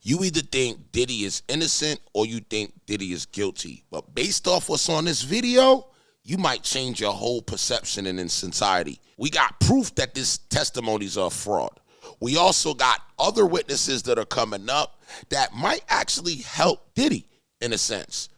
You either think Diddy is innocent or you think Diddy is guilty. But based off what's on this video, you might change your whole perception in society. We got proof that these testimonies are a fraud. We also got other witnesses that are coming up that might actually help Diddy in a sense.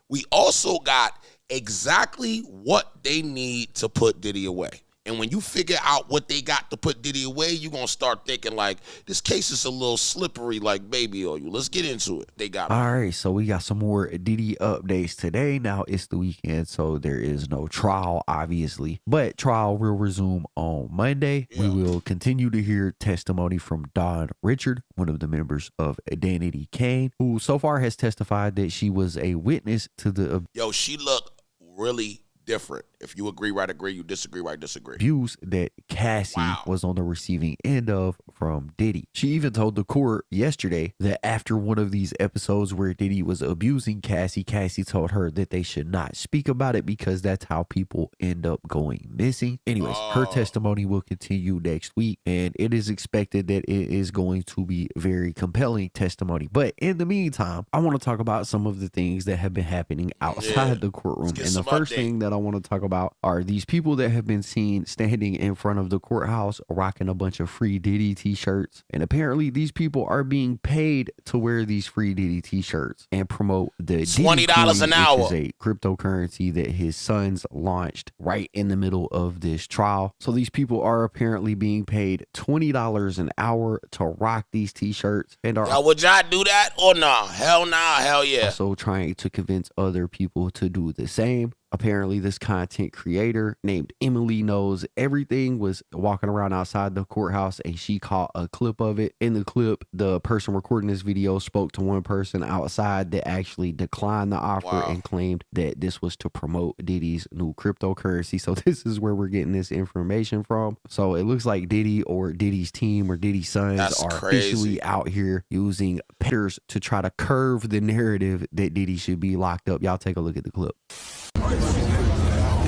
We also got exactly what they need to put Diddy away. And when you figure out what they got to put Diddy away, you're going to start thinking like, this case is a little slippery like baby oil. Let's get into it. They got it. All right, so we got some more Diddy updates today. Now, it's the weekend, so there is no trial, obviously. But trial will resume on Monday. Yeah. We will continue to hear testimony from Dawn Richard, one of the members of Danity Kane, who so far has testified that she was a witness to the... Yo, she looked really different. If you agree, right, agree. You disagree, right, disagree. Abuse that Cassie was on the receiving end of from Diddy. She even told the court yesterday that after one of these episodes where Diddy was abusing Cassie told her that they should not speak about it because that's how people end up going missing. Anyways, her testimony will continue next week, and it is expected that it is going to be very compelling testimony. But in the meantime, I want to talk about some of the things that have been happening outside the courtroom. And the first thing that I want to talk about are these people that have been seen standing in front of the courthouse rocking a bunch of free Diddy t-shirts. And apparently these people are being paid to wear these free Diddy t-shirts and promote the $20 an hour, which is a cryptocurrency that his sons launched right in the middle of this trial. So these people are apparently being paid $20 an hour to rock these t-shirts and are... Now, would y'all do that or no? Hell nah, hell yeah. Also trying to convince other people to do the same. Apparently, this content creator named Emily Knows Everything was walking around outside the courthouse and she caught a clip of it. In the clip, the person recording this video spoke to one person outside that actually declined the offer and claimed that this was to promote Diddy's new cryptocurrency. So this is where we're getting this information from. So it looks like Diddy or Diddy's team or Diddy's sons officially out here using pictures to try to curve the narrative that Diddy should be locked up. Y'all take a look at the clip.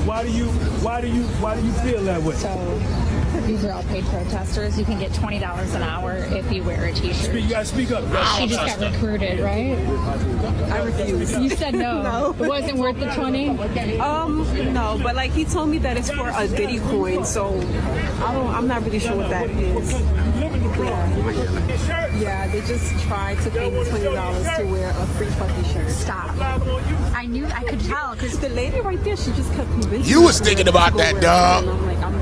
Why do you feel that way? So these are all paid protesters. You can get $20 an hour if you wear a t-shirt. You gotta speak up. She just got recruited, right? I refuse. You said no. No. It wasn't worth the 20? No, but like he told me that it's for a Diddy coin, so I'm not really sure what that is. Yeah, they just tried to pay me $20 to wear a free fucking shirt. Stop. I could tell because the lady right there, she just kept convincing me. You was thinking about that, dog. I'm like, I'm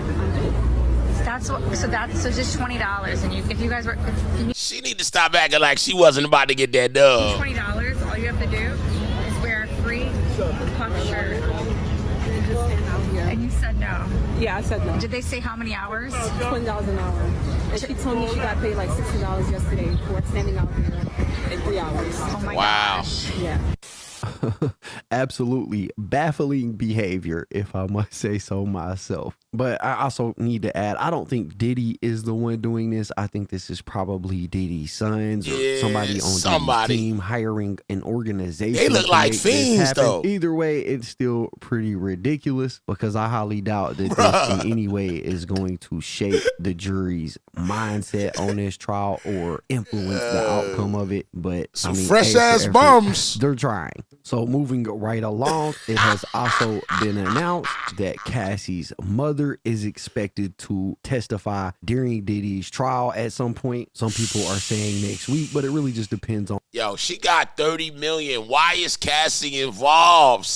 so just $20, and if you guys were, she need to stop acting like she wasn't about to get that dub. $20. All you have to do is wear a free puff shirt. And you said no. Yeah, I said no. Did they say how many hours? $20 an hour. And she told me she got paid like $60 yesterday for standing out there in 3 hours. Oh my gosh. Yeah. Absolutely baffling behavior, if I must say so myself. But I also need to add, I don't think Diddy is the one doing this. I think this is probably Diddy's sons or somebody on Diddy's team hiring an organization. They look like fiends, though. Either way, it's still pretty ridiculous because I highly doubt that this in any way is going to shape the jury's mindset on this trial or influence the outcome of it. But some fresh ass bums. They're trying. So moving right along, it has also been announced that Cassie's mother is expected to testify during Diddy's trial at some point. Some people are saying next week, but it really just depends on. Yo, she got 30 million. Why is Cassie involved?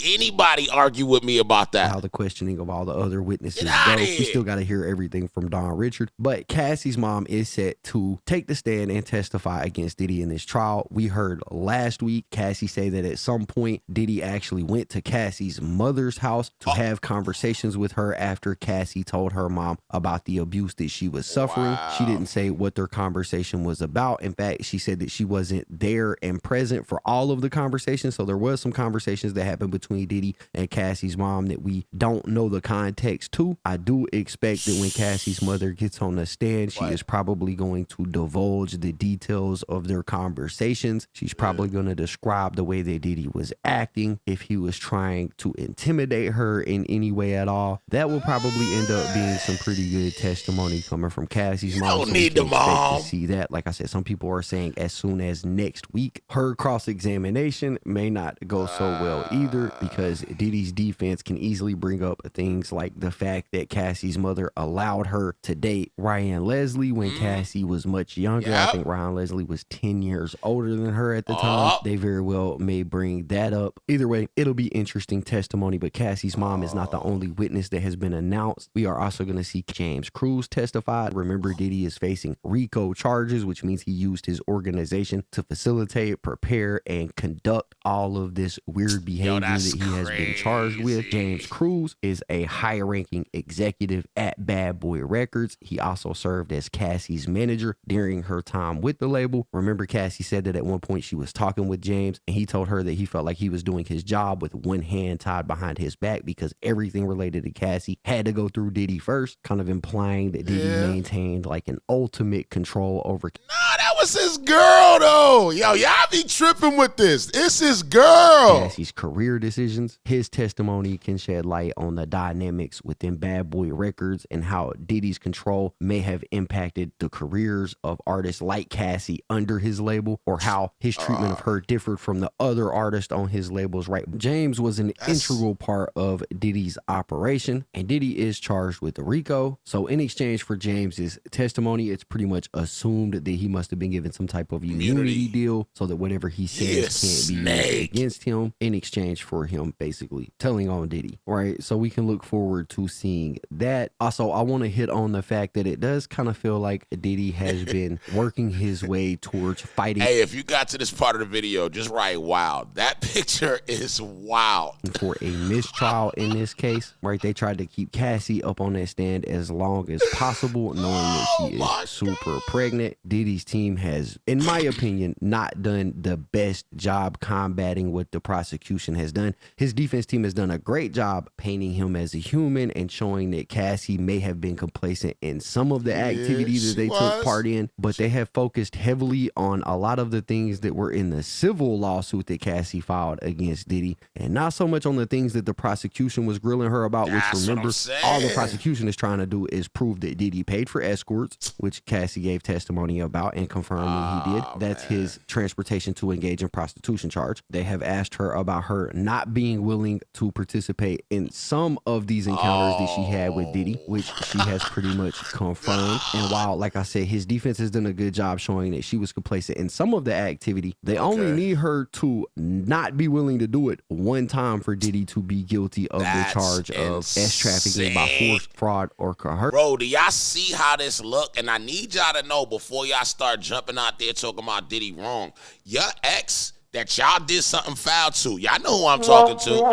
Anybody argue with me about that? How the questioning of all the other witnesses goes. We still got to hear everything from Dawn Richard. But Cassie's mom is set to take the stand and testify against Diddy in this trial. We heard last week Cassie say that at some point Diddy actually went to Cassie's mother's house to have conversations with her after Cassie told her mom about the abuse that she was suffering. She didn't say what their conversation was about. In fact, she said that she wasn't there and present for all of the conversations. So there was some conversations that happened between Diddy and Cassie's mom that we don't know the context to. I do expect that when Cassie's mother gets on the stand, she is probably going to divulge the details of their conversations. She's probably going to describe the way that Diddy was acting, if he was trying to intimidate her in any way at all. that will probably end up being some pretty good testimony coming from Cassie's mom. don't so need we the can expect mom. to see that. Like I said, some people are saying as soon as next week. Her cross-examination may not go so well either, because Diddy's defense can easily bring up things like the fact that Cassie's mother allowed her to date Ryan Leslie when Cassie was much younger. I think Ryan Leslie was 10 years older than her at the time. They very well may bring that up. Either way, it'll be interesting testimony, but Cassie's mom is not the only witness that has been announced. We are also going to see James Cruz testify. Remember, Diddy is facing RICO charges, which means he used his organization to facilitate, prepare, and conduct all of this weird behavior that he has been charged with. James Cruz is a high-ranking executive at Bad Boy Records. He also served as Cassie's manager during her time with the label. Remember, Cassie said that at one point she was talking with James, and he told her that he felt like he was doing his job with one hand tied behind his back because everything related to Cassie had to go through Diddy first, kind of implying that Diddy maintained like an ultimate control over. Nah, that was his girl, though. Yo, y'all be tripping with this. It's his girl. Cassie's career decisions. His testimony can shed light on the dynamics within Bad Boy Records and how Diddy's control may have impacted the careers of artists like Cassie under his label, or how his treatment of her differed from the other artists on his labels, right? James was an integral part of Diddy's operation, and Diddy is charged with the RICO. So in exchange for James's testimony, it's pretty much assumed that he must have been given some type of immunity deal so that whatever he says can't be used against him, in exchange for him basically telling on Diddy, right? So we can look forward to seeing that. Also, I want to hit on the fact that it does kind of feel like Diddy has been working his way towards fighting. Hey, if you got to this part of the video, just write wild. That picture is wild. For a mistrial in this case, right? They tried to keep Cassie up on that stand as long as possible, knowing that she is super pregnant. Diddy's team has, in my opinion, not done the best job combating what the prosecution has done. His defense team has done a great job painting him as a human and showing that Cassie may have been complacent in some of the activities that they took part in, but they have focused heavily on a lot of the things that were in the civil lawsuit that Cassie filed against Diddy, and not so much on the things that the prosecution was grilling her about. That's which, remember, all the prosecution is trying to do is prove that Diddy paid for escorts, which Cassie gave testimony about and confirmed that he did. That's his transportation to engage in prostitution charge. They have asked her about her not being willing to participate in some of these encounters that she had with Diddy, which she has pretty much confirmed. And while, like I said, his defense has done a good job showing that she was complacent in some of the activity, they only need her to not be willing to do it one time for Diddy to be guilty of the charge of trafficking by force, fraud, or coercion. Bro, do y'all see how this look? And I need y'all to know before y'all start jumping out there talking about Diddy wrong. Your ex that y'all did something foul to, y'all know who I'm talking to.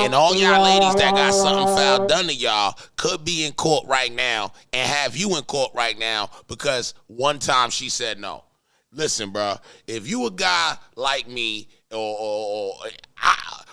And all y'all ladies that got something foul done to y'all could be in court right now and have you in court right now because one time she said no. Listen, bro, if you a guy like me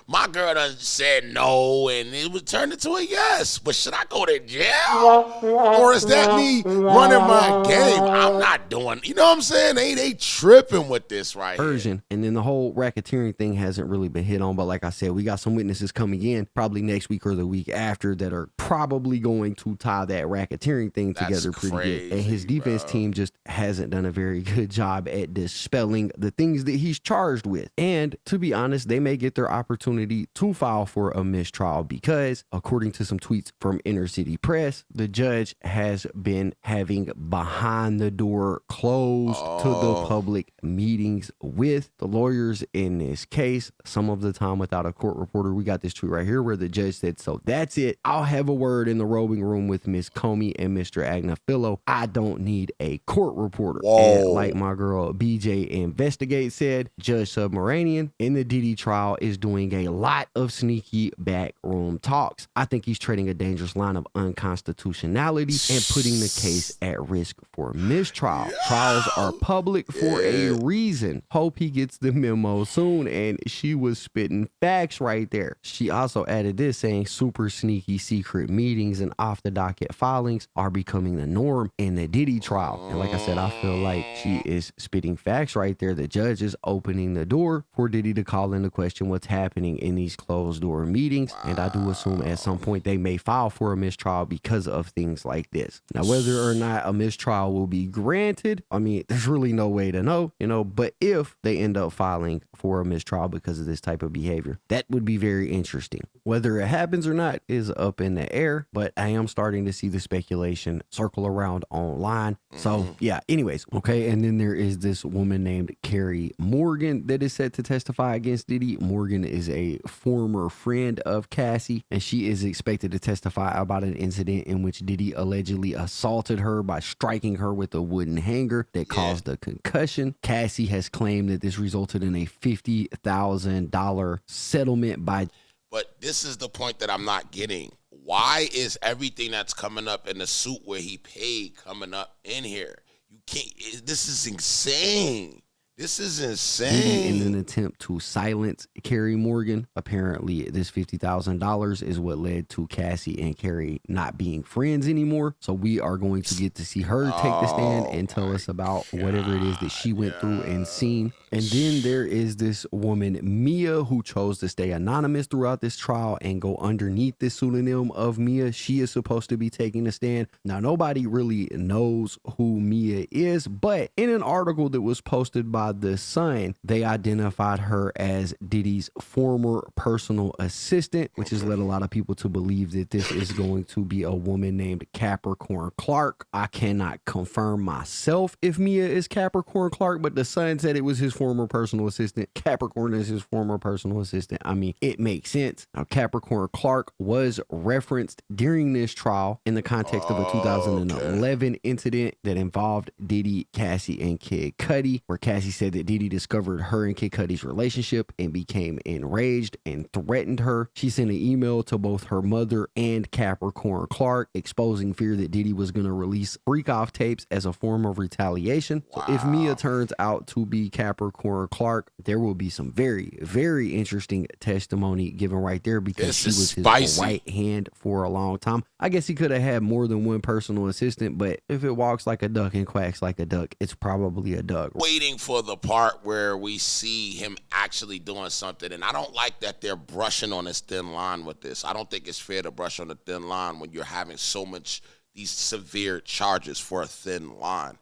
my girl done said no, and it was turned into a yes. But should I go to jail? Or is that me running my game? I'm not doing, you know what I'm saying? They tripping with this right here. And then the whole racketeering thing hasn't really been hit on. But like I said, we got some witnesses coming in probably next week or the week after that are probably going to tie that racketeering thing together pretty good. And his defense team just hasn't done a very good job at dispelling the things that he's charged with. And to be honest, they may get their opportunity to file for a mistrial because, according to some tweets from Inner City Press, the judge has been having behind the door closed to the public meetings with the lawyers in this case, some of the time without a court reporter. We got this tweet right here where the judge said, "So that's it. I'll have a word in the robing room with Miss Comey and Mr. Agnifilo. I don't need a court reporter." And like my girl BJ Investigate said, Judge Submaranian in the Diddy trial is doing a lot of sneaky backroom talks. I think he's trading a dangerous line of unconstitutionality and putting the case at risk for mistrial. Trials are public for a reason. Hope he gets the memo soon. And she was spitting facts right there. She also added this, saying super sneaky secret meetings and off the docket filings are becoming the norm in the Diddy trial. And like I said, I feel like she is spitting facts right there. The judge is opening the door for Diddy to call into question what's happening happening in these closed door meetings. And I do assume at some point they may file for a mistrial because of things like this. Now, whether or not a mistrial will be granted, I mean, there's really no way to know, but if they end up filing for a mistrial because of this type of behavior, that would be very interesting. Whether it happens or not is up in the air, but I am starting to see the speculation circle around online. So yeah, anyways, okay. And then there is this woman named Carrie Morgan that is set to testify against Diddy. Morgan is a former friend of Cassie, and she is expected to testify about an incident in which Diddy allegedly assaulted her by striking her with a wooden hanger that caused a concussion. Cassie has claimed that this resulted in a $50,000 settlement by... But this is the point that I'm not getting. Why is everything that's coming up in the suit where he paid coming up in here? You can't. This is insane. This is insane. In an attempt to silence Carrie Morgan, apparently this $50,000 is what led to Cassie and Carrie not being friends anymore. So we are going to get to see her take the stand and tell us about whatever it is that she went through and seen. And then there is this woman, Mia, who chose to stay anonymous throughout this trial and go underneath this pseudonym of Mia. She is supposed to be taking the stand. Now, nobody really knows who Mia is, but in an article that was posted by The Sun, they identified her as Diddy's former personal assistant, which has led a lot of people to believe that this is going to be a woman named Capricorn Clark. I cannot confirm myself if Mia is Capricorn Clark, but The Sun said it was his former personal assistant. Capricorn is his former personal assistant. I mean, it makes sense. Now, Capricorn Clark was referenced during this trial in the context of a 2011 incident that involved Diddy, Cassie, and Kid Cudi, where Cassie said that Diddy discovered her and Kid Cudi's relationship and became enraged and threatened her. She sent an email to both her mother and Capricorn Clark exposing fear that Diddy was going to release freak-off tapes as a form of retaliation. So if Mia turns out to be Capricorn Clark, there will be some very, very interesting testimony given right there, because she was his right hand for a long time. I guess he could have had more than one personal assistant, but if it walks like a duck and quacks like a duck, it's probably a duck. Waiting for the part where we see him actually doing something, and I don't like that they're brushing on this thin line with this. I don't think it's fair to brush on the thin line when you're having so much these severe charges for a thin line.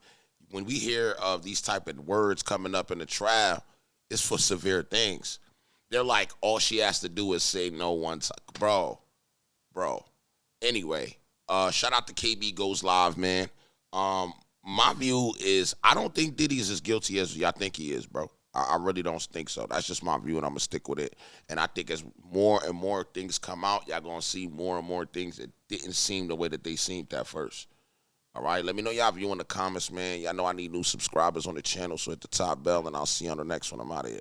When we hear of these type of words coming up in the trial, it's for severe things. They're like, all she has to do is say no once. Bro. Anyway, shout out to KB Goes Live, man. My view is I don't think Diddy is as guilty as y'all think he is, bro. I really don't think so. That's just my view, and I'm going to stick with it. And I think as more and more things come out, y'all going to see more and more things that didn't seem the way that they seemed at first. All right? Let me know y'all view in the comments, man. Y'all know I need new subscribers on the channel, so hit the top bell, and I'll see you on the next one. I'm out of here.